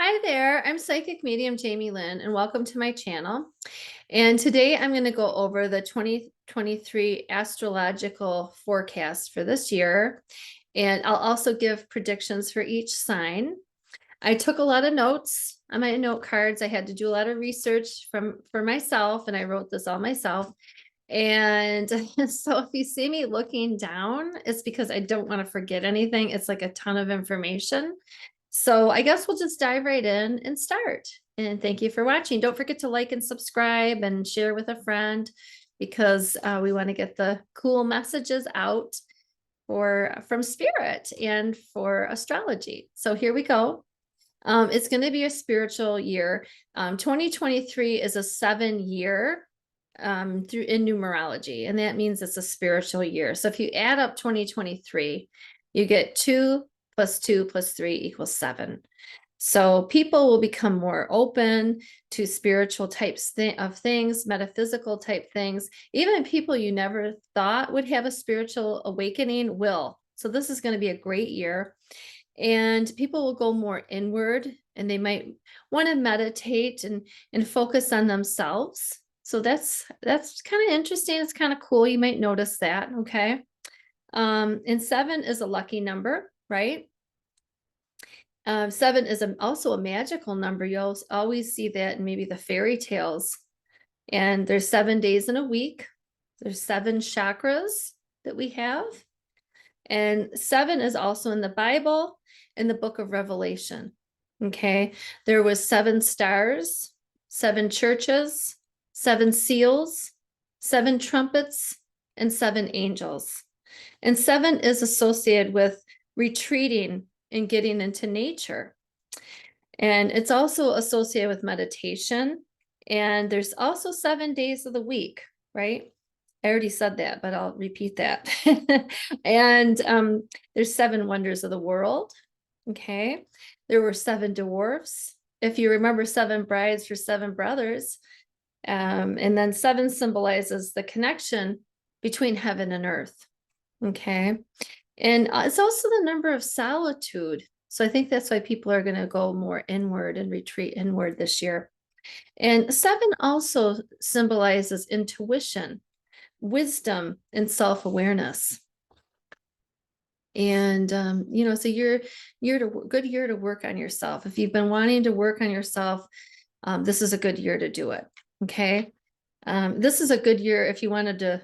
Hi there, I'm Psychic Medium Jamie Lynn, and welcome to my channel. And today I'm going to go over the 2023 astrological forecast for this year. And I'll also give predictions for each sign. I took a lot of notes on my note cards. I had to do a lot of research for myself, and I wrote this all myself. And so if you see me looking down, it's because I don't want to forget anything. It's like a ton of information. So I guess we'll just dive right in and start. And thank you for watching. Don't forget to like and subscribe and share with a friend because we want to get the cool messages out from spirit and for astrology. So here we go. It's going to be a spiritual year. 2023 is a 7-year through in numerology, and that means it's a spiritual year. So if you add up 2023, you get 2 plus 2 plus 3 equals 7. So people will become more open to spiritual types of things, metaphysical type things. Even people you never thought would have a spiritual awakening will. So this is going to be a great year. And people will go more inward, and they might want to meditate and focus on themselves. So that's kind of interesting. It's kind of cool. You might notice that. Okay. And 7 is a lucky number, right? 7 is also a magical number. You'll always see that in maybe the fairy tales. And there's 7 days in a week. There's 7 chakras that we have. And 7 is also in the Bible, in the book of Revelation. Okay. There was 7 stars, 7 churches, 7 seals, 7 trumpets, and 7 angels. And 7 is associated with retreating and getting into nature. And it's also associated with meditation. And there's also 7 days of the week, right? I already said that, but I'll repeat that. And there's 7 wonders of the world. Okay. There were 7 dwarfs. If you remember 7 brides for 7 brothers. And then 7 symbolizes the connection between heaven and earth. Okay. And it's also the number of solitude. So I think that's why people are going to go more inward and retreat inward this year. And 7 also symbolizes intuition, wisdom, and self-awareness. And so good year to work on yourself. If you've been wanting to work on yourself, this is a good year to do it. Okay. This is a good year if you wanted to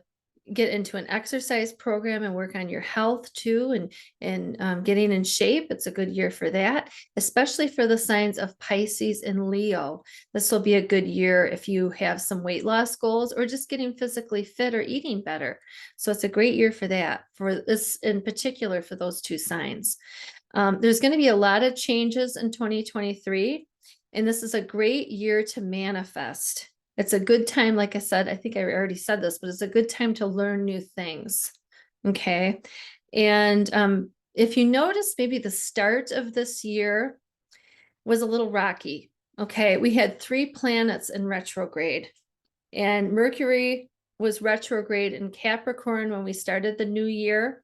get into an exercise program and work on your health too, and getting in shape. It's a good year for that, especially for the signs of Pisces and Leo. This will be a good year if you have some weight loss goals or just getting physically fit or eating better. So it's a great year for that, for this in particular, for those 2 signs. There's going to be a lot of changes in 2023, and this is a great year to manifest. It's a good time, like I said, I think I already said this, but it's a good time to learn new things. Okay. And if you notice, maybe the start of this year was a little rocky. Okay. We had 3 planets in retrograde, and Mercury was retrograde in Capricorn when we started the new year.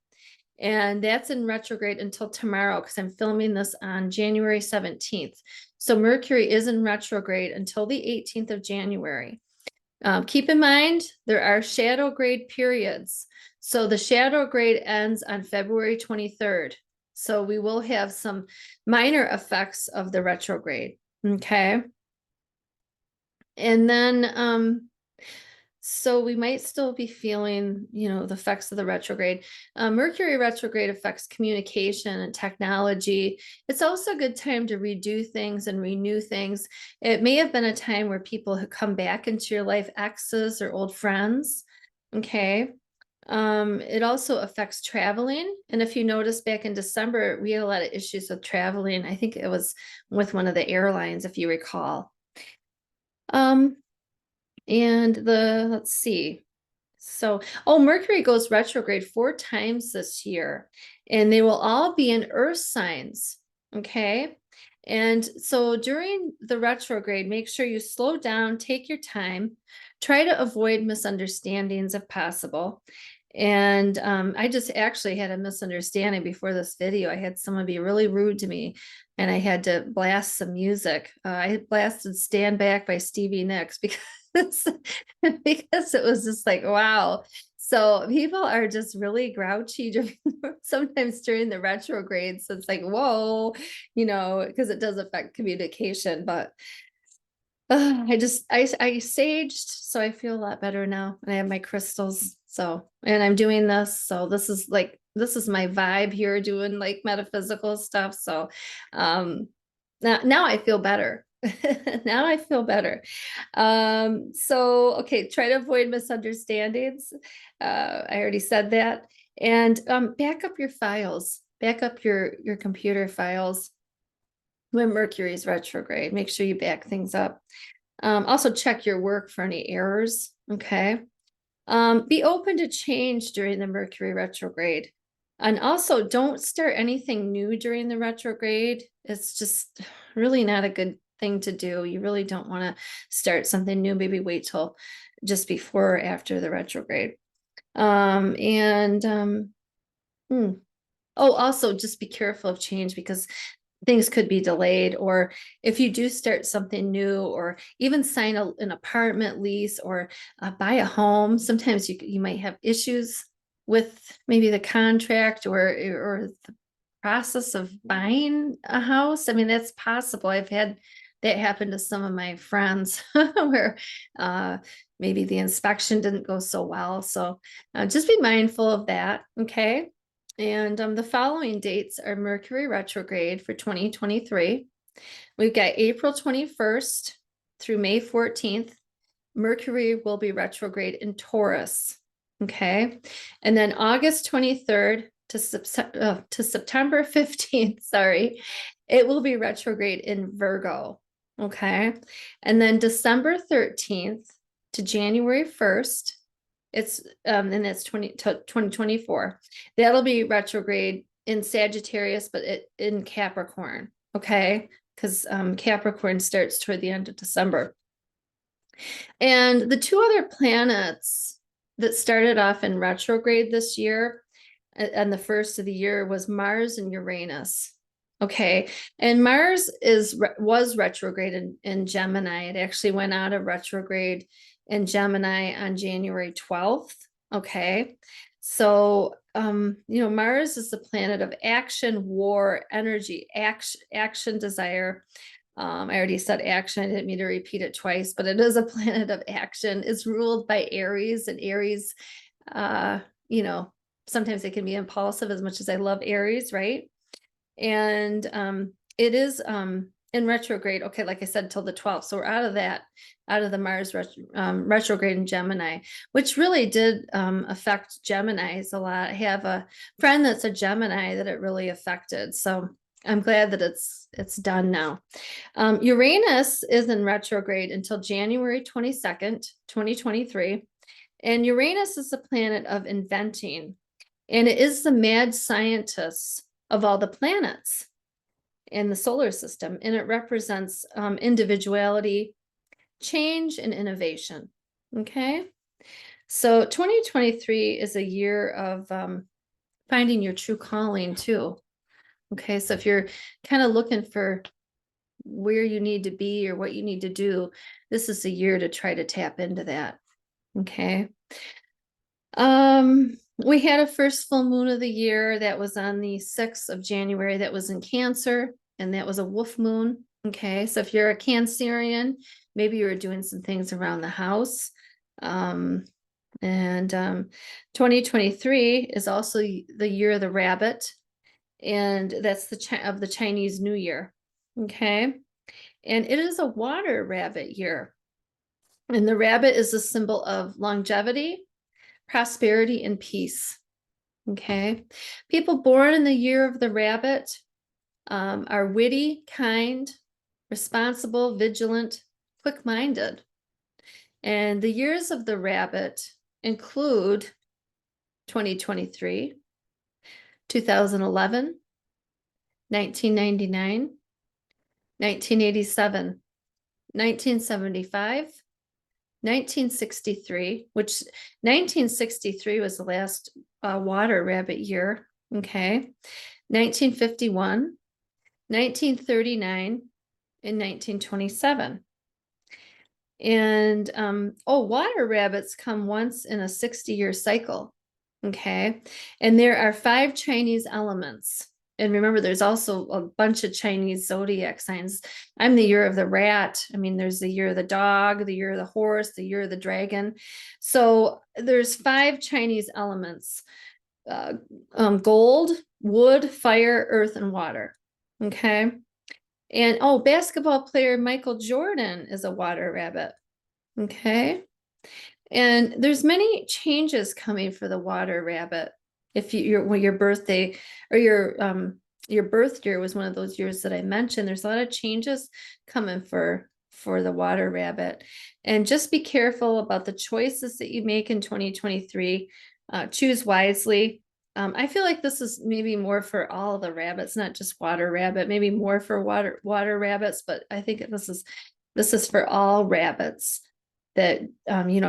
And that's in retrograde until tomorrow, because I'm filming this on January 17th. So Mercury is in retrograde until the 18th of January. Keep in mind, there are shadow grade periods. So the shadow grade ends on February 23rd. So we will have some minor effects of the retrograde. Okay. And then, so we might still be feeling, the effects of the retrograde. Mercury retrograde affects communication and technology. It's also a good time to redo things and renew things. It may have been a time where people have come back into your life, exes or old friends. Okay. It also affects traveling. And if you notice, back in December, we had a lot of issues with traveling. I think it was with one of the airlines, if you recall. And let's see. So, Mercury goes retrograde 4 times this year, and they will all be in earth signs. Okay. And so during the retrograde, make sure you slow down, take your time, try to avoid misunderstandings if possible. And I just actually had a misunderstanding before this video. I had someone be really rude to me and I had to blast some music. I blasted Stand Back by Stevie Nicks because, because it was just like, wow. So people are just really grouchy sometimes during the retrograde. So it's like, whoa, because it does affect communication. But I saged, so I feel a lot better now. And I have my crystals. So, and I'm doing this. So this is my vibe here, doing like metaphysical stuff. So now I feel better. Now I feel better. So okay, try to avoid misunderstandings. I already said that. And back up your files, back up your computer files when Mercury's retrograde. Make sure you back things up. Also check your work for any errors. Okay. Be open to change during the Mercury retrograde. And also don't start anything new during the retrograde. It's just really not a good thing to do. You really don't want to start something new. Maybe wait till just before or after the retrograde. Also just be careful of change because things could be delayed, or if you do start something new or even sign an apartment lease or buy a home, sometimes you might have issues with maybe the contract or the process of buying a house. I mean, that's possible. I've had that happen to some of my friends where maybe the inspection didn't go so well. So just be mindful of that. Okay. And the following dates are Mercury retrograde for 2023. We've got April 21st through May 14th. Mercury will be retrograde in Taurus. Okay. And then August 23rd to September 15th, sorry, it will be retrograde in Virgo. Okay. And then December 13th to January 1st, and that's 2024. That'll be retrograde in Sagittarius, but in Capricorn. Okay. Because Capricorn starts toward the end of December. And the two other planets that started off in retrograde this year, and the first of the year, was Mars and Uranus. Okay. And Mars was retrograde in Gemini. It actually went out of retrograde in Gemini on January 12th. Okay. So, Mars is the planet of action, war, energy, action, desire. I already said action. I didn't mean to repeat it twice, but it is a planet of action. It's ruled by Aries, and Aries, sometimes it can be impulsive, as much as I love Aries, right? And it is in retrograde. Okay, like I said, till the 12th. So we're out of the Mars retrograde in Gemini, which really did affect Geminis a lot. I have a friend that's a Gemini that it really affected. So I'm glad that it's done now. Uranus is in retrograde until January 22nd, 2023. And Uranus is the planet of inventing. And it is the mad scientist of all the planets in the solar system. And it represents individuality, change, and innovation. Okay. So 2023 is a year of finding your true calling too. Okay. So if you're kind of looking for where you need to be or what you need to do, this is a year to try to tap into that. Okay. We had a first full moon of the year that was on the 6th of January. That was in Cancer, and that was a wolf moon. Okay. So if you're a Cancerian, maybe you were doing some things around the house. 2023 is also the year of the rabbit, and that's of the Chinese New Year. Okay. And it is a water rabbit year. And the rabbit is a symbol of longevity, prosperity, and peace. Okay. People born in the year of the rabbit are witty, kind, responsible, vigilant, quick-minded. And the years of the rabbit include 2023, 2011, 1999, 1987, 1975, 1963, which 1963 was the last water rabbit year. Okay. 1951, 1939, and 1927. And water rabbits come once in a 60-year cycle. Okay. And there are 5 Chinese elements. And remember, there's also a bunch of Chinese zodiac signs. I'm the year of the rat. I mean, there's the year of the dog, the year of the horse, the year of the dragon. So there's 5 Chinese elements: gold, wood, fire, earth, and water. Okay. And basketball player Michael Jordan is a water rabbit. Okay. And there's many changes coming for the water rabbit. If your birthday or your birth year was one of those years that I mentioned, there's a lot of changes coming for the water rabbit. And just be careful about the choices that you make in 2023. Choose wisely. I feel like this is maybe more for all the rabbits, not just water rabbit, maybe more for water rabbits, but I think this is for all rabbits. That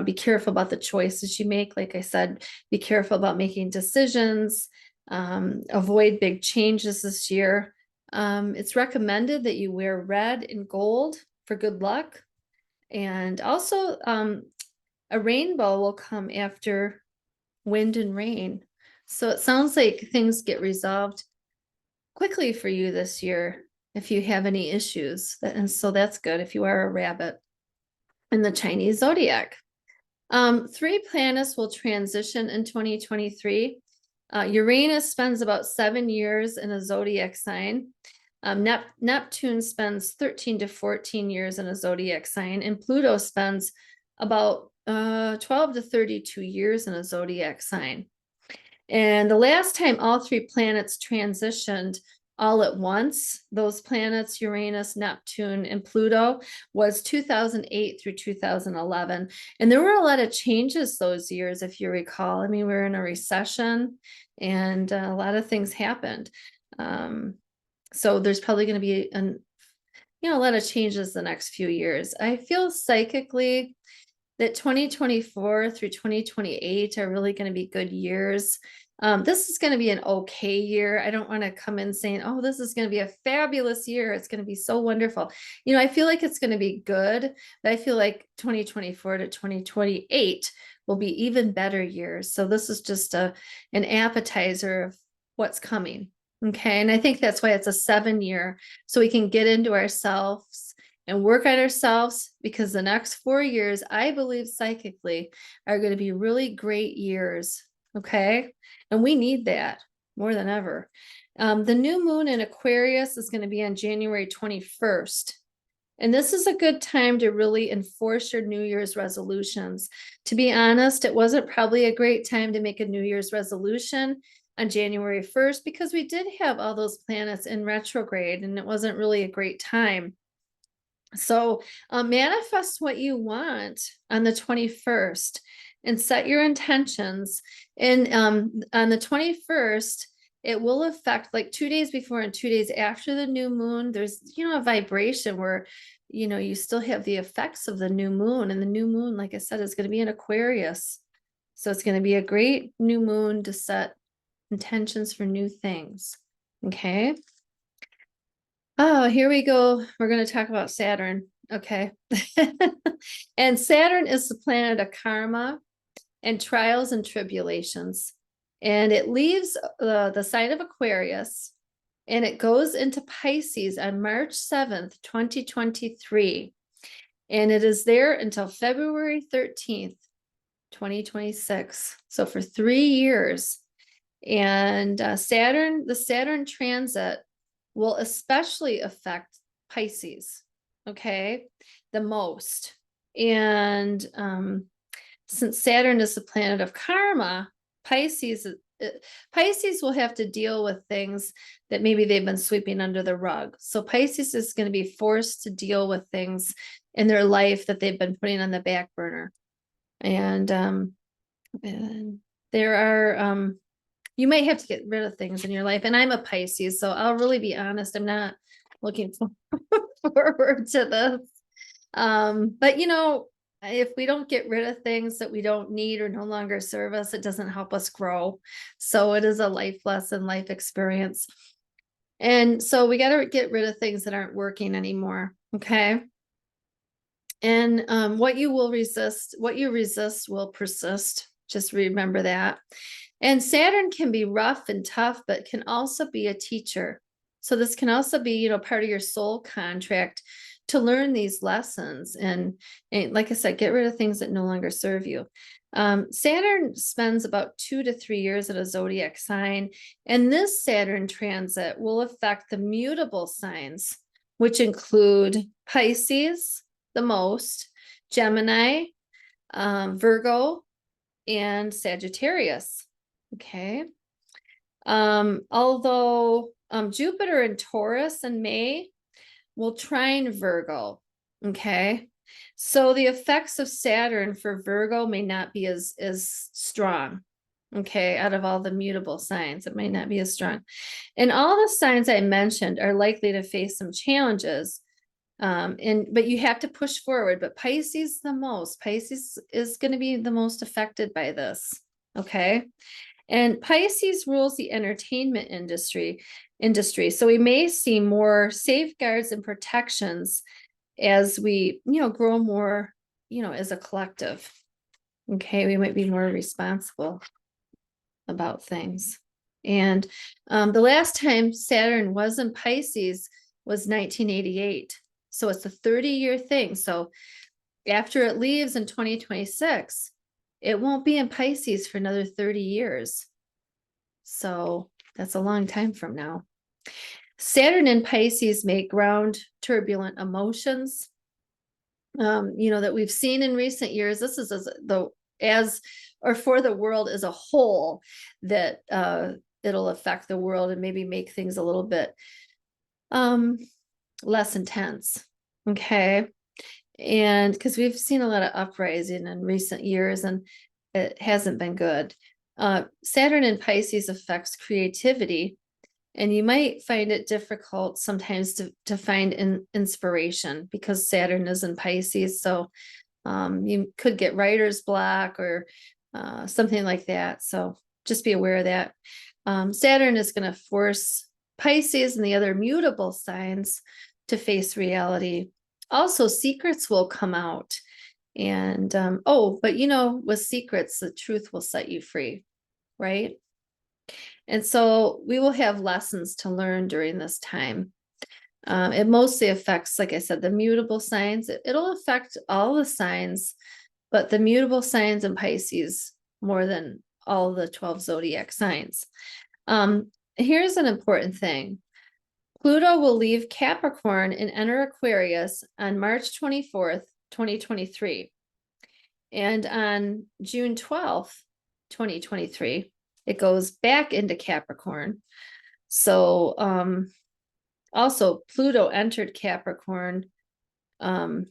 be careful about the choices you make. Like I said, be careful about making decisions. Avoid big changes this year. It's recommended that you wear red and gold for good luck. And also, a rainbow will come after wind and rain. So it sounds like things get resolved quickly for you this year if you have any issues. And so that's good if you are a rabbit in the Chinese zodiac. 3 planets will transition in 2023. Uranus spends about 7 years in a zodiac sign. Neptune spends 13 to 14 years in a zodiac sign, and Pluto spends about 12 to 32 years in a zodiac sign. And the last time all 3 planets transitioned all at once, those planets, Uranus, Neptune, and Pluto, was 2008 through 2011. And there were a lot of changes those years, if you recall. I mean, we were in a recession and a lot of things happened. So there's probably going to be a lot of changes the next few years. I feel psychically that 2024 through 2028 are really going to be good years. This is going to be an okay year. I don't want to come in saying, oh, this is going to be a fabulous year. It's going to be so wonderful. I feel like it's going to be good, but I feel like 2024 to 2028 will be even better years. So this is just an appetizer of what's coming. Okay. And I think that's why it's a 7-year, so we can get into ourselves and work on ourselves, because the next 4 years, I believe psychically, are going to be really great years. Okay. And we need that more than ever. The new moon in Aquarius is going to be on January 21st. And this is a good time to really enforce your New Year's resolutions. To be honest, it wasn't probably a great time to make a New Year's resolution on January 1st, because we did have all those planets in retrograde and it wasn't really a great time. So manifest what you want on the 21st and set your intentions. And on the 21st, it will affect, like 2 days before and 2 days after the new moon, there's, a vibration where, you still have the effects of the new moon. And the new moon, like I said, is going to be in Aquarius. So it's going to be a great new moon to set intentions for new things. Okay. Oh, here we go. We're going to talk about Saturn. Okay. And Saturn is the planet of karma and trials and tribulations. And it leaves the sign of Aquarius and it goes into Pisces on March 7th, 2023. And it is there until February 13th, 2026. So for 3 years. And the Saturn transit will especially affect Pisces, okay, the most. And since Saturn is the planet of karma, Pisces will have to deal with things that maybe they've been sweeping under the rug. So Pisces is going to be forced to deal with things in their life that they've been putting on the back burner. And there are you might have to get rid of things in your life. And I'm a Pisces, so I'll really be honest. I'm not looking forward to this. But if we don't get rid of things that we don't need or no longer serve us, it doesn't help us grow. So it is a life lesson, life experience. And so we got to get rid of things that aren't working anymore. Okay. And what you resist will persist. Just remember that. And Saturn can be rough and tough, but can also be a teacher. So this can also be, part of your soul contract to learn these lessons. And like I said, get rid of things that no longer serve you. Saturn spends about 2 to 3 years in a zodiac sign, and this Saturn transit will affect the mutable signs, which include Pisces, the most, Gemini, Virgo, and Sagittarius. Okay. Although Jupiter and Taurus in May will trine Virgo. Okay. So the effects of Saturn for Virgo may not be as strong. Okay. Out of all the mutable signs, it might not be as strong. And all the signs I mentioned are likely to face some challenges. But you have to push forward. But Pisces is going to be the most affected by this. Okay. And Pisces rules the entertainment industry. So we may see more safeguards and protections as we, grow more, as a collective. Okay. We might be more responsible about things. And the last time Saturn was in Pisces was 1988. So it's a 30-year thing. So after it leaves in 2026, it won't be in Pisces for another 30 years. So that's a long time from now. Saturn in Pisces may ground turbulent emotions, that we've seen in recent years. This is for the world as a whole, that it'll affect the world and maybe make things a little bit less intense. Okay. And because we've seen a lot of uprising in recent years and it hasn't been good. Saturn in Pisces affects creativity, and you might find it difficult sometimes to find inspiration because Saturn is in Pisces. So you could get writer's block or something like that. So just be aware of that. Saturn is going to force Pisces and the other mutable signs to face reality. Also, secrets will come out. And, but with secrets, the truth will set you free, right? And so we will have lessons to learn during this time. It mostly affects, like I said, the mutable signs. It'll affect all the signs, but the mutable signs in Pisces more than all the 12 zodiac signs. Here's an important thing. Pluto will leave Capricorn and enter Aquarius on March 24th, 2023. And on June 12th, 2023, it goes back into Capricorn. So also Pluto entered Capricorn back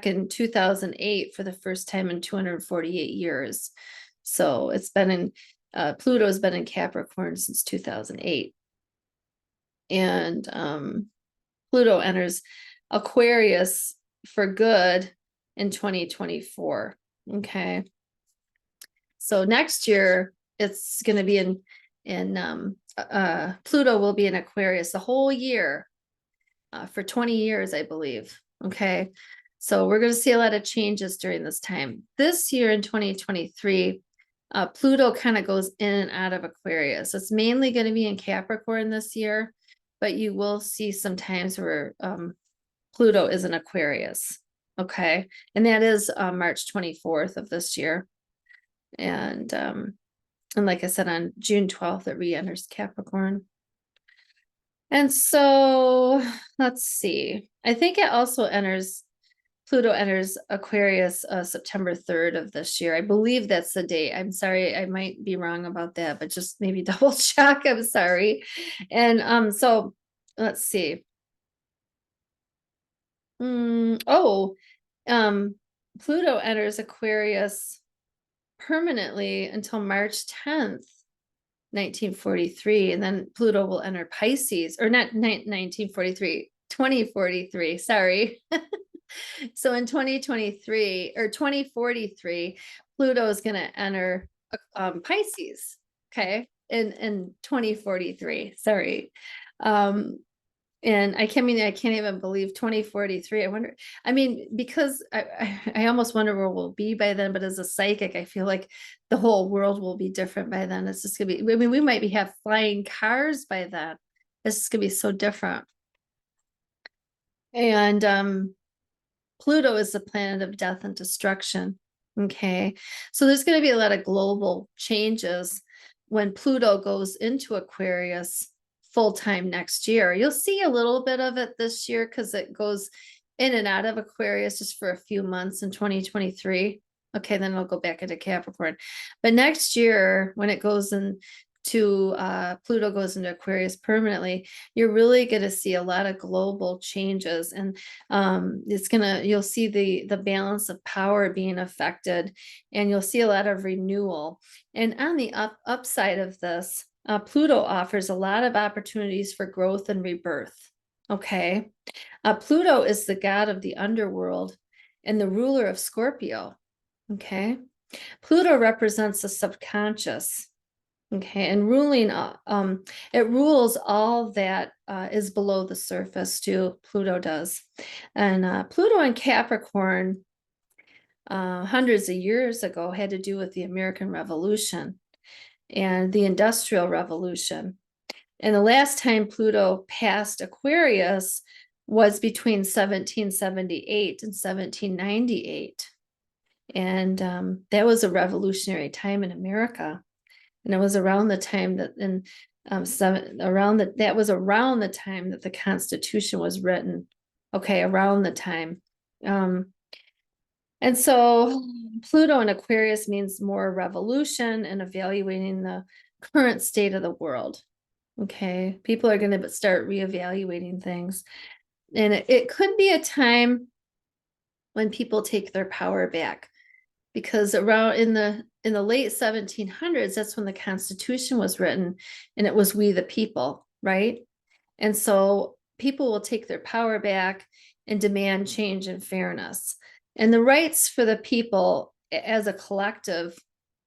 in 2008 for the first time in 248 years. So it's been in Pluto's been in Capricorn since 2008. And Pluto enters Aquarius for good in 2024. Okay. So next year it's going to be in Pluto will be in Aquarius the whole year for 20 years, I believe. Okay. So we're going to see a lot of changes during this time. This year in 2023, Pluto kind of goes in and out of Aquarius. It's mainly going to be in Capricorn this year, but you will see some times where Pluto is in Aquarius. Okay. And that is March 24th of this year. And like I said, on June 12th, it re-enters Capricorn. And so let's see. I think it also Pluto enters Aquarius September 3rd of this year. I believe that's the date. I'm sorry, I might be wrong about that, but just maybe double check. I'm sorry. And so let's see. Pluto enters Aquarius permanently until March 10th, 1943, and then Pluto will enter Pisces, or not 1943, 2043, sorry. So in 2023 or 2043, Pluto is going to enter Pisces. Okay. In 2043. Sorry. And I can't even believe 2043. Because I almost wonder where we'll be by then, but as a psychic, I feel like the whole world will be different by then. It's just gonna be, we might have flying cars by then. It's just gonna be so different. And Pluto is the planet of death and destruction. Okay. So there's going to be a lot of global changes when Pluto goes into Aquarius full time next year. You'll see a little bit of it this year because it goes in and out of Aquarius just for a few months in 2023. Okay, then it'll go back into Capricorn. But next year, when it goes into Pluto goes into Aquarius permanently, you're really going to see a lot of global changes, and you'll see the balance of power being affected, and you'll see a lot of renewal. And on the upside of this, Pluto offers a lot of opportunities for growth and rebirth. Okay. Pluto is the god of the underworld and the ruler of Scorpio. Okay. Pluto represents the subconscious. Okay, and it rules all that is below the surface too. Pluto does, and Pluto in Capricorn, hundreds of years ago, had to do with the American Revolution and the Industrial Revolution. And the last time Pluto passed Aquarius was between 1778 and 1798, and that was a revolutionary time in America. And it was around the time that that was around the time that the Constitution was written. Okay, around the time. And so Pluto in Aquarius means more revolution and evaluating the current state of the world. Okay, people are going to start reevaluating things. And it could be a time when people take their power back, because around in the late 1700s, that's when the Constitution was written, and it was we the people, right? And so people will take their power back and demand change and fairness. And the rights for the people as a collective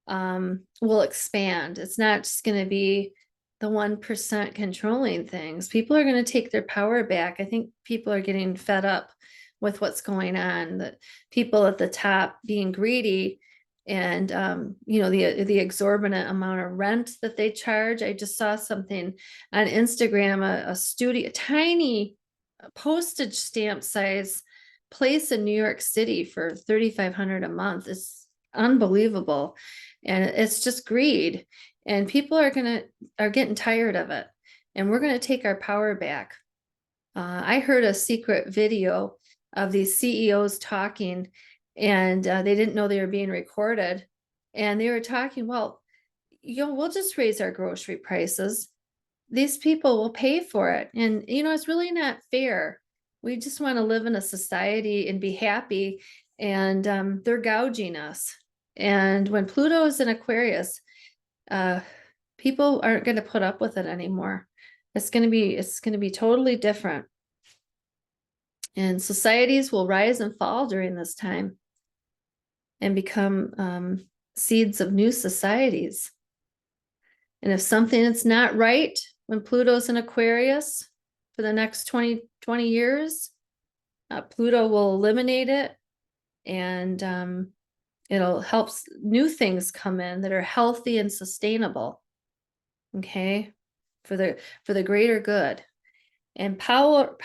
will expand. It's not just going to be the 1% controlling things. People are going to take their power back. I think people are getting fed up with what's going on, that people at the top being greedy, and the exorbitant amount of rent that they charge. I just saw something on Instagram, a tiny postage stamp size place in New York City for $3,500 a month. It's unbelievable, and it's just greed, and people are getting tired of it, and we're going to take our power back. I heard a secret video of these CEOs talking, and they didn't know they were being recorded, and they were talking, well, we'll just raise our grocery prices. These people will pay for it. And, it's really not fair. We just want to live in a society and be happy, and they're gouging us. And when Pluto is in Aquarius, people aren't going to put up with it anymore. It's going to be totally different. And societies will rise and fall during this time and become seeds of new societies. And if something is not right when Pluto's in Aquarius for the next 20 years, Pluto will eliminate it, and it'll help new things come in that are healthy and sustainable. Okay, for the greater good. And power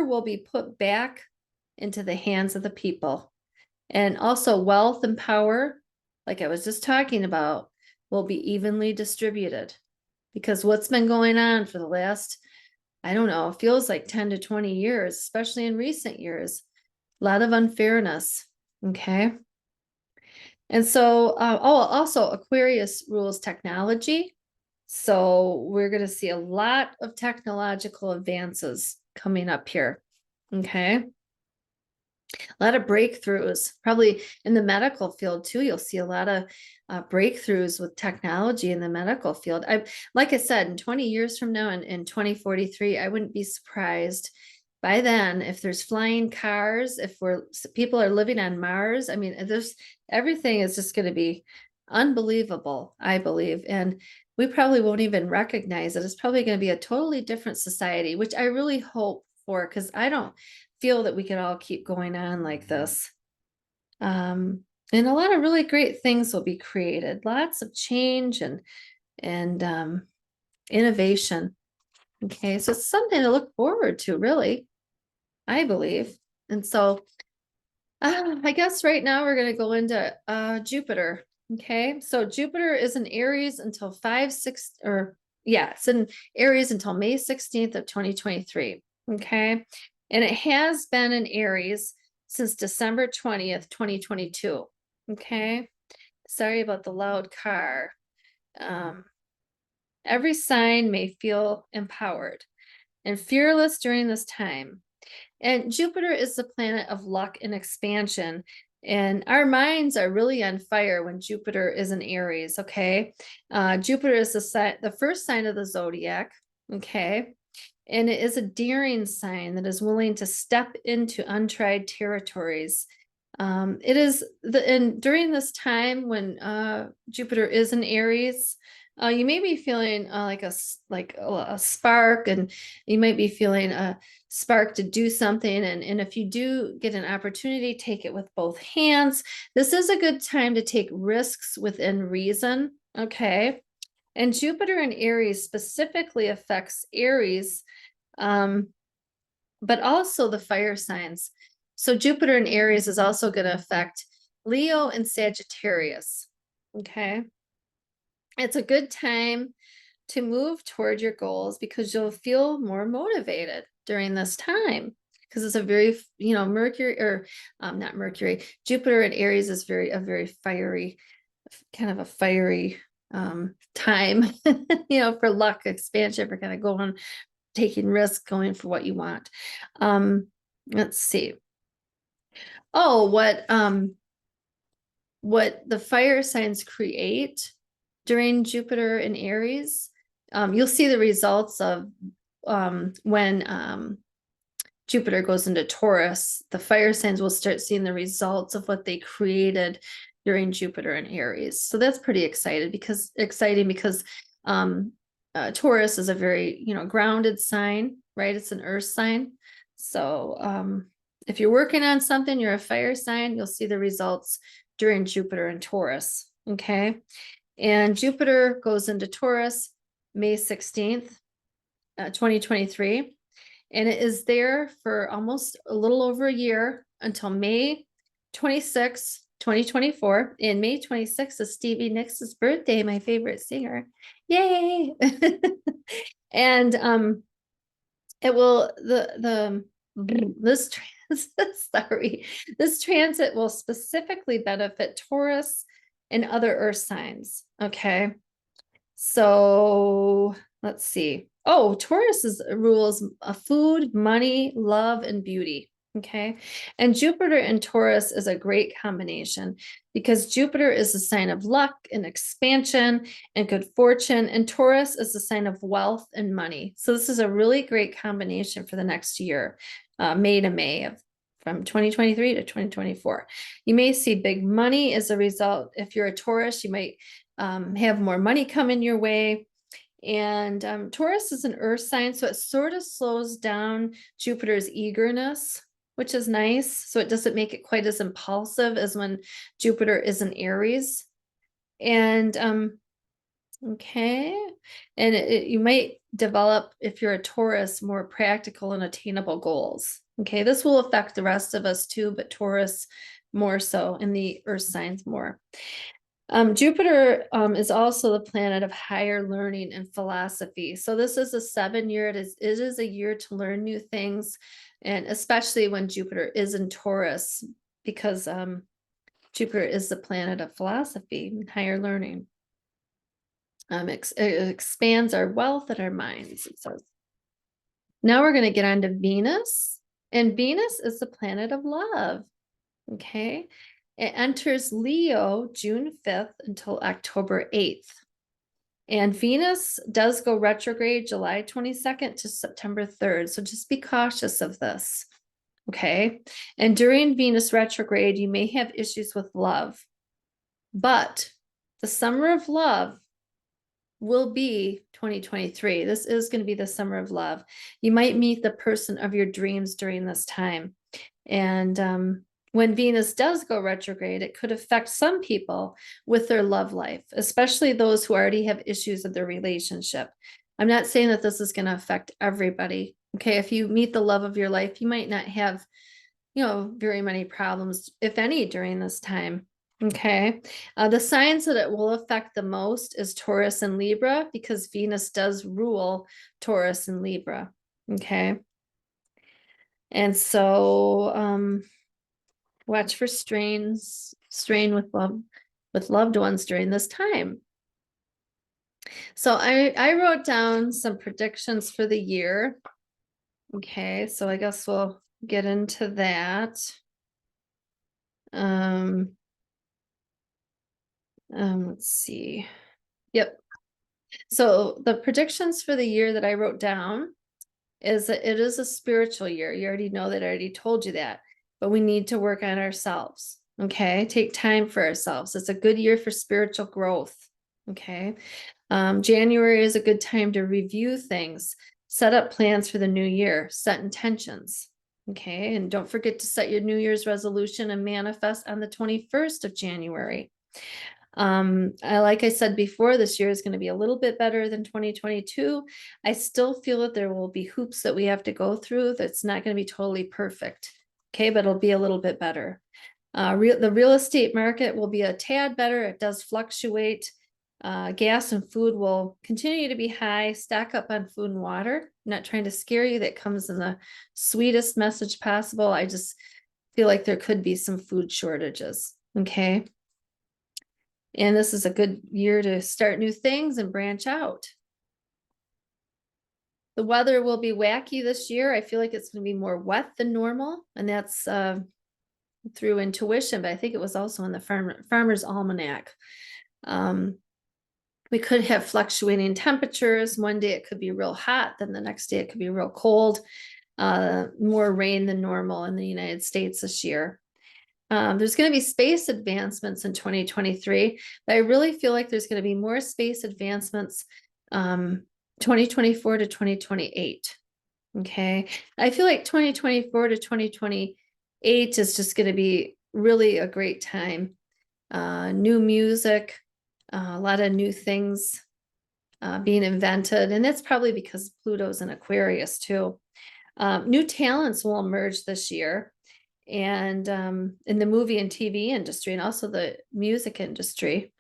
will be put back into the hands of the people. And also wealth and power, like I was just talking about, will be evenly distributed. Because what's been going on for the last, I don't know, it feels like 10 to 20 years, especially in recent years, a lot of unfairness. Okay. And so, also Aquarius rules technology. So we're going to see a lot of technological advances coming up here. Okay. A lot of breakthroughs, probably in the medical field too. You'll see a lot of breakthroughs with technology in the medical field. Like I said, in 20 years from now, in 2043, I wouldn't be surprised by then, if there's flying cars, if people are living on Mars, I mean, everything is just going to be unbelievable, I believe. And we probably won't even recognize it. It's probably going to be a totally different society, which I really hope for, because I don't feel that we can all keep going on like this. And a lot of really great things will be created, lots of change and innovation. Okay, so it's something to look forward to, really, I believe. And so I guess right now we're going to go into Jupiter. Okay, so Jupiter is in Aries until 5, 6, or yeah, it's in Aries until May 16th of 2023. Okay, and it has been in Aries since December 20th, 2022. Okay, sorry about the loud car. Every sign may feel empowered and fearless during this time. And Jupiter is the planet of luck and expansion. And our minds are really on fire when Jupiter is in Aries, okay? Jupiter is the first sign of the zodiac, okay? And it is a daring sign that is willing to step into untried territories. It is and during this time when Jupiter is in Aries, you may be feeling like a spark, and you might be feeling a spark to do something. And if you do get an opportunity, take it with both hands. This is a good time to take risks within reason. Okay. And Jupiter in Aries specifically affects Aries, but also the fire signs. So Jupiter in Aries is also going to affect Leo and Sagittarius. Okay. It's a good time to move toward your goals because you'll feel more motivated during this time, because it's a very, Mercury, or not Mercury, Jupiter in Aries is a very fiery, kind of a fiery time, for luck, expansion, for kind of going, taking risks, going for what you want. Let's see. Oh, what the fire signs create during Jupiter in Aries, you'll see the results of when Jupiter goes into Taurus. The fire signs will start seeing the results of what they created during Jupiter in Aries. So that's pretty exciting because Taurus is a very, grounded sign, right? It's an earth sign. So if you're working on something, you're a fire sign, you'll see the results during Jupiter in Taurus. Okay. And Jupiter goes into Taurus May 16th, 2023. And it is there for almost a little over a year until May 26th, 2024. And May 26th is Stevie Nicks' birthday, my favorite singer. Yay! And it will this transit will specifically benefit Taurus and other earth signs. Okay. So let's see. Oh, Taurus rules food, money, love, and beauty. Okay. And Jupiter and Taurus is a great combination because Jupiter is a sign of luck and expansion and good fortune, and Taurus is a sign of wealth and money. So this is a really great combination for the next year, May to May, from 2023 to 2024. You may see big money as a result. If you're a Taurus, you might have more money coming your way. And Taurus is an earth sign, so it sort of slows down Jupiter's eagerness, which is nice. So it doesn't make it quite as impulsive as when Jupiter is in Aries. And okay. And you might develop, if you're a Taurus, more practical and attainable goals. Okay. This will affect the rest of us too, but Taurus more so, and the earth signs more. Jupiter is also the planet of higher learning and philosophy. So this is a 7-year. It is a year to learn new things, and especially when Jupiter is in Taurus, because Jupiter is the planet of philosophy and higher learning. It expands our wealth and our minds, it says. Now we're going to get on to Venus, and Venus is the planet of love. Okay. It enters Leo June 5th until October 8th. And Venus does go retrograde July 22nd to September 3rd. So just be cautious of this. Okay. And during Venus retrograde, you may have issues with love, but the summer of love will be 2023. This is going to be the summer of love. You might meet the person of your dreams during this time. And when Venus does go retrograde, it could affect some people with their love life, especially those who already have issues with their relationship. I'm not saying that this is going to affect everybody. Okay. If you meet the love of your life, you might not have, very many problems, if any, during this time. Okay. The signs that it will affect the most is Taurus and Libra, because Venus does rule Taurus and Libra. Okay. And so watch for strain with loved ones during this time. So I wrote down some predictions for the year. Okay, so I guess we'll get into that. Let's see. Yep. So the predictions for the year that I wrote down is that it is a spiritual year. You already know that. I already told you that, but we need to work on ourselves. Okay. Take time for ourselves. It's a good year for spiritual growth. Okay. January is a good time to review things, set up plans for the new year, set intentions. Okay. And don't forget to set your New Year's resolution and manifest on the 21st of January. Like I said before, this year is going to be a little bit better than 2022. I still feel that there will be hoops that we have to go through. That's not going to be totally perfect. Okay, but it'll be a little bit better. The real estate market will be a tad better. It does fluctuate. Gas and food will continue to be high. Stock up on food and water. I'm not trying to scare you. That comes in the sweetest message possible. I just feel like there could be some food shortages. Okay. And this is a good year to start new things and branch out. The weather will be wacky this year. I feel like it's going to be more wet than normal. And that's through intuition, but I think it was also in the Farmer's Almanac. We could have fluctuating temperatures. One day it could be real hot, then the next day it could be real cold. More rain than normal in the United States this year. There's going to be space advancements in 2023, but I really feel like there's going to be more space advancements 2024 to 2028. Okay. I feel like 2024 to 2028 is just going to be really a great time. New music, a lot of new things being invented. And that's probably because Pluto's in Aquarius too. New talents will emerge this year. And in the movie and TV industry, and also the music industry.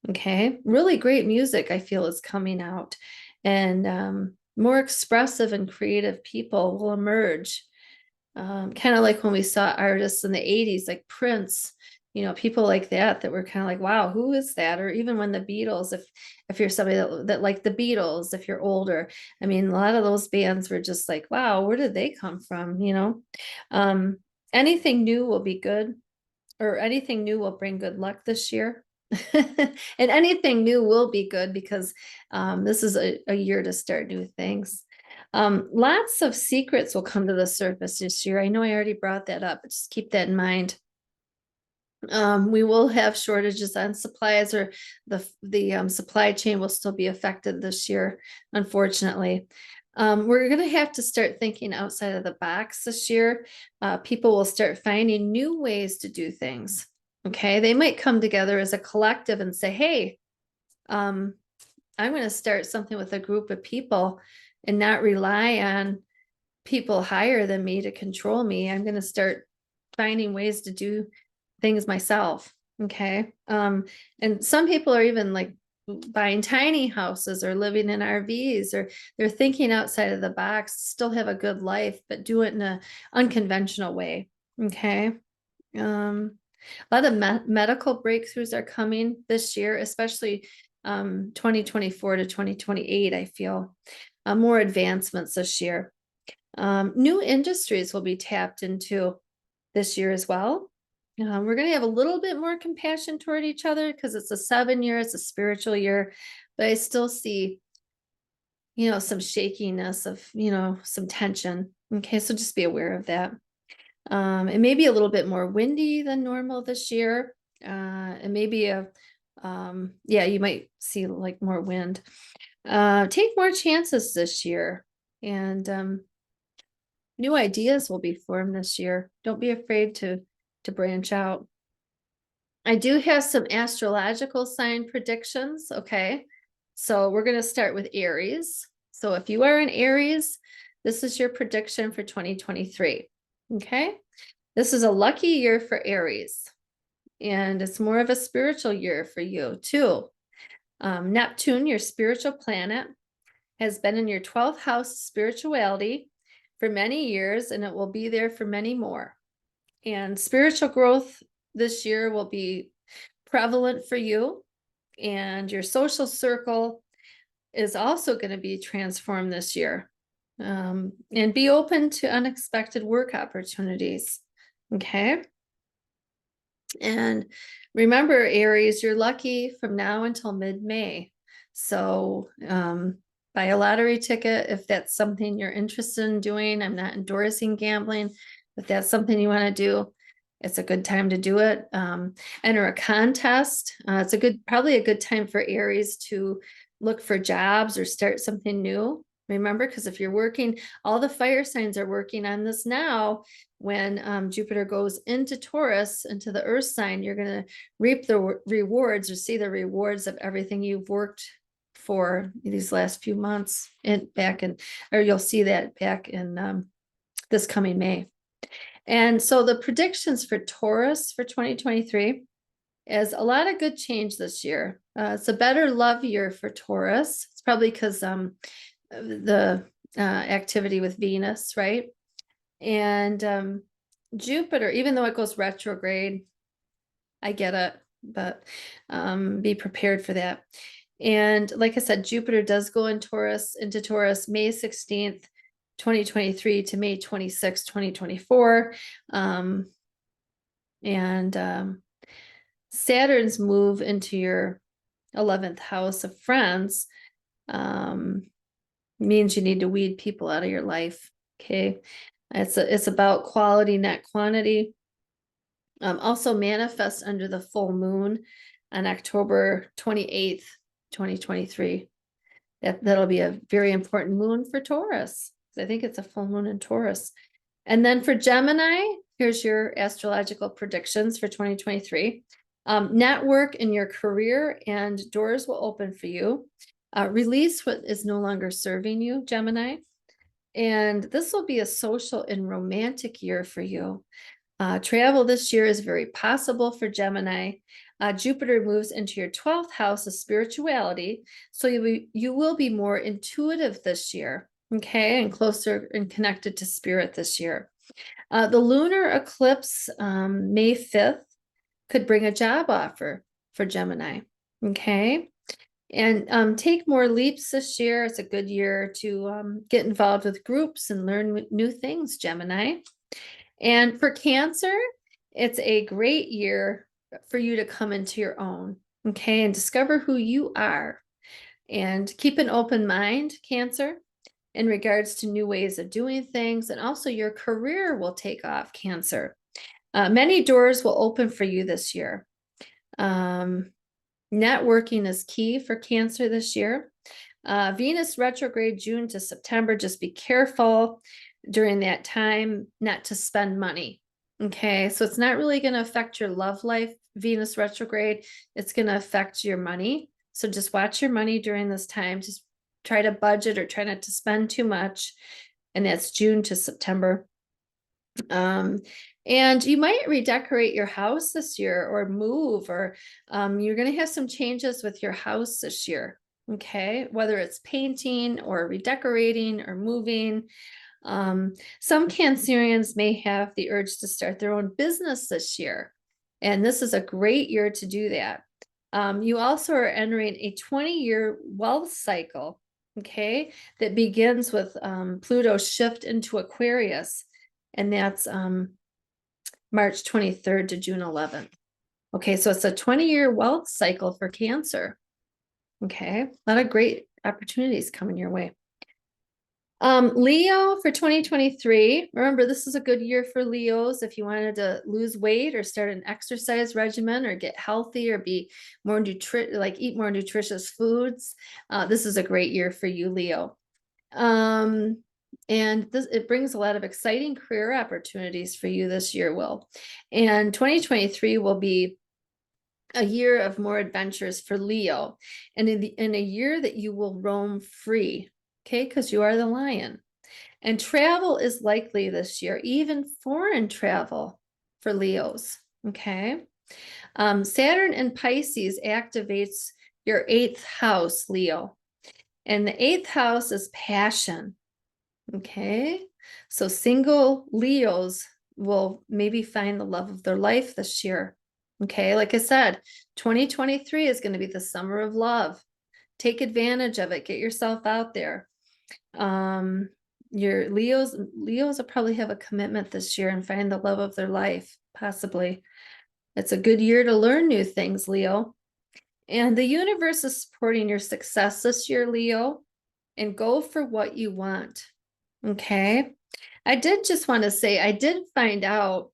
Okay. Really great music, I feel, is coming out. And more expressive and creative people will emerge. Kind of like when we saw artists in the 80s, like Prince, people like that were kind of like, wow, who is that? Or even when the Beatles, if you're somebody that liked the Beatles, if you're older, I mean, a lot of those bands were just like, wow, where did they come from? Anything new will be good, or anything new will bring good luck this year. And anything new will be good because this is a year to start new things. Lots of secrets will come to the surface this year. I know I already brought that up, but just keep that in mind. We will have shortages on supplies, or the supply chain will still be affected this year, unfortunately. We're going to have to start thinking outside of the box this year. People will start finding new ways to do things. Okay. They might come together as a collective and say, hey, I'm going to start something with a group of people and not rely on people higher than me to control me. I'm going to start finding ways to do things myself. Okay. And some people are even like buying tiny houses or living in RVs, or they're thinking outside of the box, still have a good life, but do it in an unconventional way. Okay. A lot of medical breakthroughs are coming this year, especially 2024 to 2028. I feel more advancements this year. New industries will be tapped into this year as well. We're going to have a little bit more compassion toward each other because it's a 7 year, it's a spiritual year, but I still see, some shakiness of, some tension. Okay, so just be aware of that. It may be a little bit more windy than normal this year. It may be you might see like more wind. Take more chances this year, and new ideas will be formed this year. Don't be afraid to branch out. I do have some astrological sign predictions. Okay, so we're going to start with Aries. So if you are an Aries, this is your prediction for 2023. Okay, this is a lucky year for Aries, and it's more of a spiritual year for you too. Neptune, your spiritual planet, has been in your 12th house spirituality for many years, and it will be there for many more. And spiritual growth this year will be prevalent for you, and your social circle is also going to be transformed this year. And be open to unexpected work opportunities. Okay. And remember, Aries, you're lucky from now until mid-May. So buy a lottery ticket if that's something you're interested in doing. I'm not endorsing gambling. If that's something you want to do, it's a good time to do it. Enter a contest. It's probably a good time for Aries to look for jobs or start something new. Remember, because if you're working, all the fire signs are working on this now. When Jupiter goes into Taurus, into the earth sign, you're going to reap the rewards or see the rewards of everything you've worked for these last few months or you'll see that back in this coming May. And so the predictions for Taurus for 2023 is a lot of good change this year. It's a better love year for Taurus. It's probably because the activity with Venus, right? And Jupiter, even though it goes retrograde, I get it, but be prepared for that. And like I said, Jupiter does go into Taurus, May 16th, 2023 to May 26th, 2024. And Saturn's move into your 11th house of friends means you need to weed people out of your life. Okay. It's about quality, not quantity. Also manifest under the full moon on October 28th, 2023. That'll be a very important moon for Taurus. I think it's a full moon in Taurus. And then for Gemini, here's your astrological predictions for 2023. Network in your career and doors will open for you. Release what is no longer serving you, Gemini. And this will be a social and romantic year for you. Travel this year is very possible for Gemini. Jupiter moves into your 12th house of spirituality. So you will be more intuitive this year, okay, and closer and connected to spirit this year. The lunar eclipse, May 5th, could bring a job offer for Gemini, okay? And take more leaps this year. It's a good year to get involved with groups and learn new things, Gemini. And for Cancer, it's a great year for you to come into your own, okay, and discover who you are. And keep an open mind, Cancer, in regards to new ways of doing things. And also your career will take off, Cancer. Many doors will open for you this year. Networking is key for Cancer this year. Venus retrograde June to September. Just be careful during that time not to spend money. Okay, so it's not really going to affect your love life, Venus retrograde. It's going to affect your money. So just watch your money during this time. Just try to budget or try not to spend too much. And that's June to September. And you might redecorate your house this year or move, or you're going to have some changes with your house this year. Okay, whether it's painting or redecorating or moving. Some Cancerians may have the urge to start their own business this year. And this is a great year to do that. You also are entering a 20-year wealth cycle, okay, that begins with Pluto's shift into Aquarius. And that's March 23rd to June 11th. Okay, so it's a 20-year wealth cycle for Cancer. Okay, a lot of great opportunities coming your way. Leo for 2023. Remember, this is a good year for Leos. If you wanted to lose weight or start an exercise regimen or get healthy or be more eat more nutritious foods, this is a great year for you, Leo. And it brings a lot of exciting career opportunities for you this year, Will. And 2023 will be a year of more adventures for Leo, and in a year that you will roam free. Okay, because you are the lion. And travel is likely this year, even foreign travel for Leos. Okay. Saturn in Pisces activates your 8th house, Leo. And the 8th house is passion. Okay. So single Leos will maybe find the love of their life this year. Okay. Like I said, 2023 is going to be the summer of love. Take advantage of it. Get yourself out there. Your Leos will probably have a commitment this year and find the love of their life, possibly. It's a good year to learn new things, Leo. And the universe is supporting your success this year, Leo, and go for what you want. Okay. I did just want to say, I did find out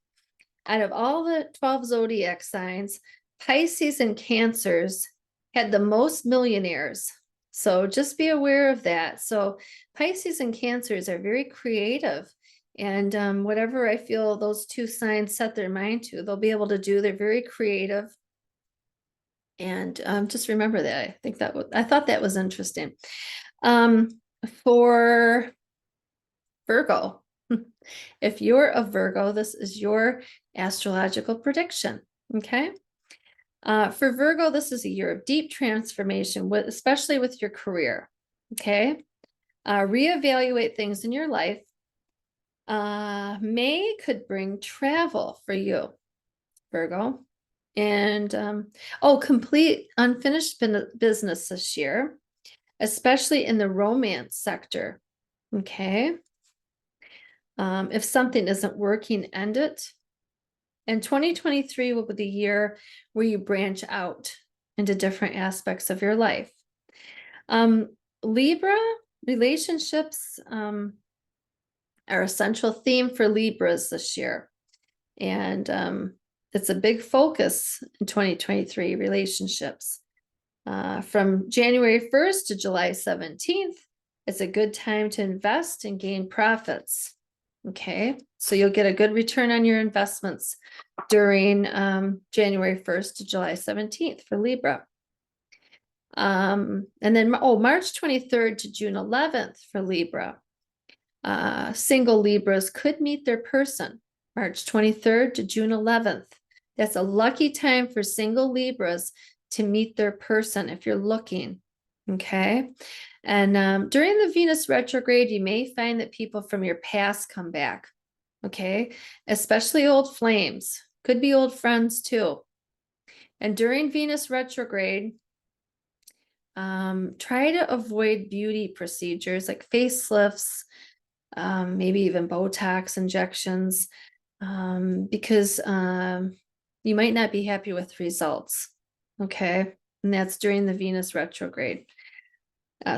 of all the 12 zodiac signs, Pisces and Cancers had the most millionaires. So just be aware of that. So Pisces and Cancers are very creative. And whatever I feel those two signs set their mind to, they'll be able to do. They're very creative. And just remember that. I thought that was interesting. For Virgo, if you're a Virgo, this is your astrological prediction. Okay. For Virgo, this is a year of deep transformation, especially with your career. Okay. Reevaluate things in your life. May could bring travel for you, Virgo. And complete unfinished business this year, especially in the romance sector. Okay. If something isn't working, end it. And 2023 will be the year where you branch out into different aspects of your life. Libra, relationships are a central theme for Libras this year. And it's a big focus in 2023, relationships. From January 1st to July 17th, it's a good time to invest and gain profits. Okay, so you'll get a good return on your investments during January 1st to July 17th for Libra. And then, March 23rd to June 11th for Libra. Single Libras could meet their person, March 23rd to June 11th. That's a lucky time for single Libras to meet their person if you're looking. Okay. And during the Venus retrograde, you may find that people from your past come back. Okay. Especially old flames. Could be old friends too. And during Venus retrograde, try to avoid beauty procedures like facelifts, maybe even Botox injections, because you might not be happy with results. Okay. And that's during the Venus retrograde.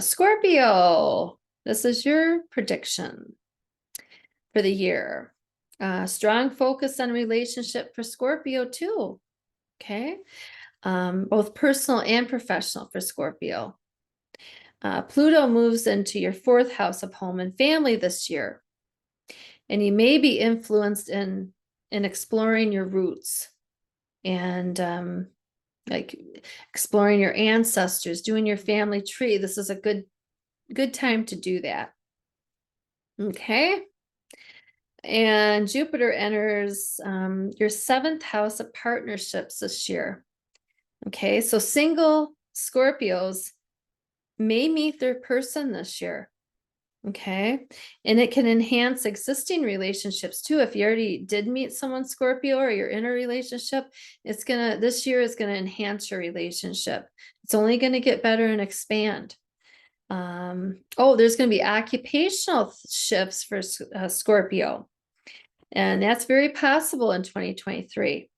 Scorpio, this is your prediction for the year. Strong focus on relationship for Scorpio too. Okay. Both personal and professional for Scorpio. Pluto moves into your 4th house of home and family this year. And you may be influenced in exploring your roots and like exploring your ancestors, doing your family tree. This is a good time to do that. Okay. And Jupiter enters your 7th house of partnerships this year. Okay. So single Scorpios may meet their person this year. Okay. And it can enhance existing relationships too. If you already did meet someone Scorpio or you're in a relationship, this year is going to enhance your relationship. It's only going to get better and expand. There's going to be occupational shifts for Scorpio. And that's very possible in 2023.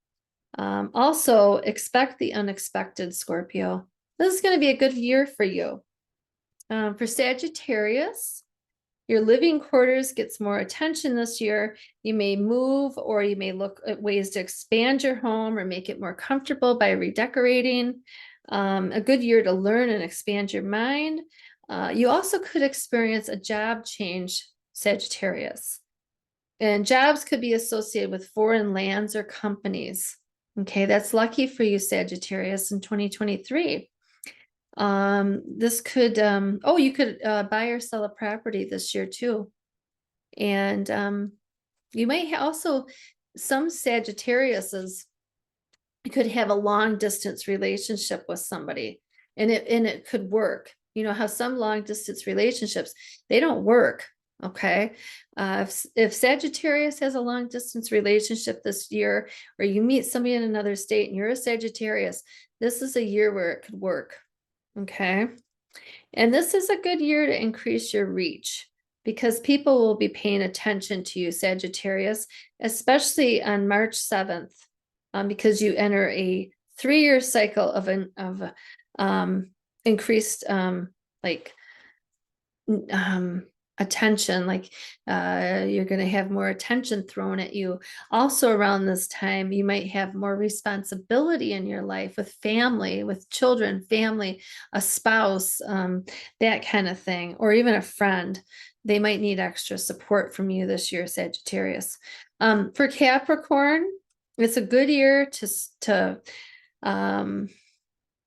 Also, expect the unexpected, Scorpio. This is going to be a good year for you. For Sagittarius, your living quarters gets more attention this year. You may move, or you may look at ways to expand your home or make it more comfortable by redecorating. A good year to learn and expand your mind. You also could experience a job change, Sagittarius. And jobs could be associated with foreign lands or companies. Okay, that's lucky for you, Sagittarius, in 2023. This could, oh, you could buy or sell a property this year too. And you might also, some Sagittariuses could have a long distance relationship with somebody, and it could work. You know how some long distance relationships, they don't work. Okay. If Sagittarius has a long distance relationship this year, or you meet somebody in another state and you're a Sagittarius, this is a year where it could work. Okay. And this is a good year to increase your reach, because people will be paying attention to you, Sagittarius, especially on March 7th, because you enter a 3-year cycle of increased like attention, like you're going to have more attention thrown at you. Also around this time, you might have more responsibility in your life with family, with children, family, a spouse, that kind of thing, or even a friend. They might need extra support from you this year, Sagittarius. For Capricorn, it's a good year to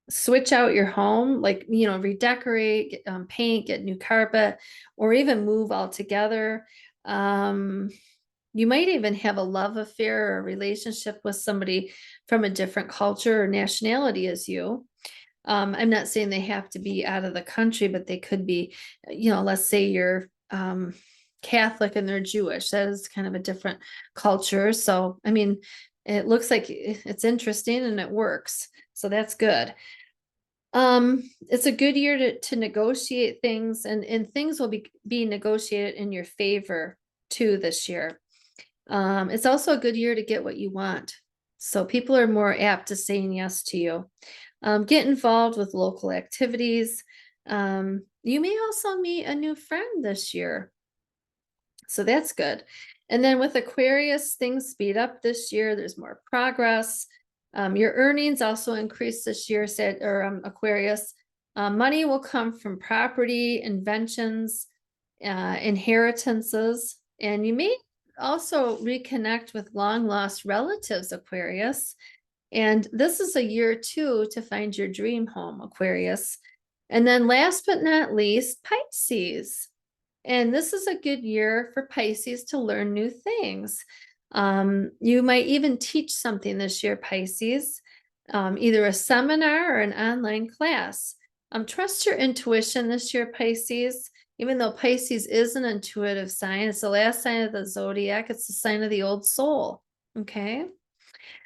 switch out your home, like, you know, redecorate, paint, get new carpet, or even move altogether. You might even have a love affair or a relationship with somebody from a different culture or nationality as you. I'm not saying they have to be out of the country, but they could be, you know, let's say you're Catholic and they're Jewish. That is kind of a different culture. So, I mean, it looks like it's interesting and it works. So that's good. It's a good year to negotiate things, and things will be negotiated in your favor too this year. It's also a good year to get what you want. So people are more apt to saying yes to you. Get involved with local activities. You may also meet a new friend this year. So that's good. And then with Aquarius, things speed up this year. There's more progress. Your earnings also increase this year, Aquarius. Money will come from property, inventions, inheritances, and you may also reconnect with long lost relatives, Aquarius. And this is a year too to find your dream home, Aquarius. And then last but not least, Pisces. And this is a good year for Pisces to learn new things. You might even teach something this year, Pisces, either a seminar or an online class. Trust your intuition this year, Pisces. Even though Pisces is an intuitive sign, it's the last sign of the zodiac. It's the sign of the old soul. Okay.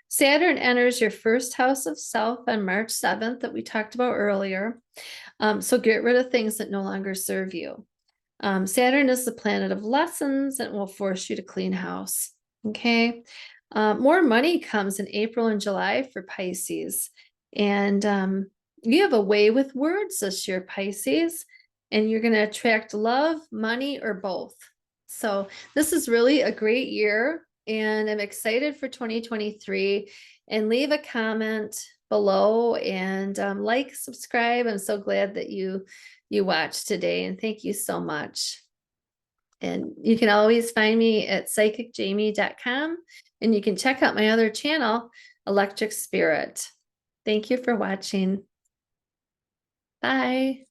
Saturn enters your first house of self on March 7th that we talked about earlier. So get rid of things that no longer serve you. Saturn is the planet of lessons and will force you to clean house. Okay. More money comes in April and July for Pisces. And you have a way with words this year, Pisces, and you're going to attract love, money, or both. So this is really a great year, and I'm excited for 2023. And leave a comment below and like, subscribe. I'm so glad that you watched today, and thank you so much. And you can always find me at psychicjamie.com, and you can check out my other channel, Electric Spirit. Thank you for watching. Bye.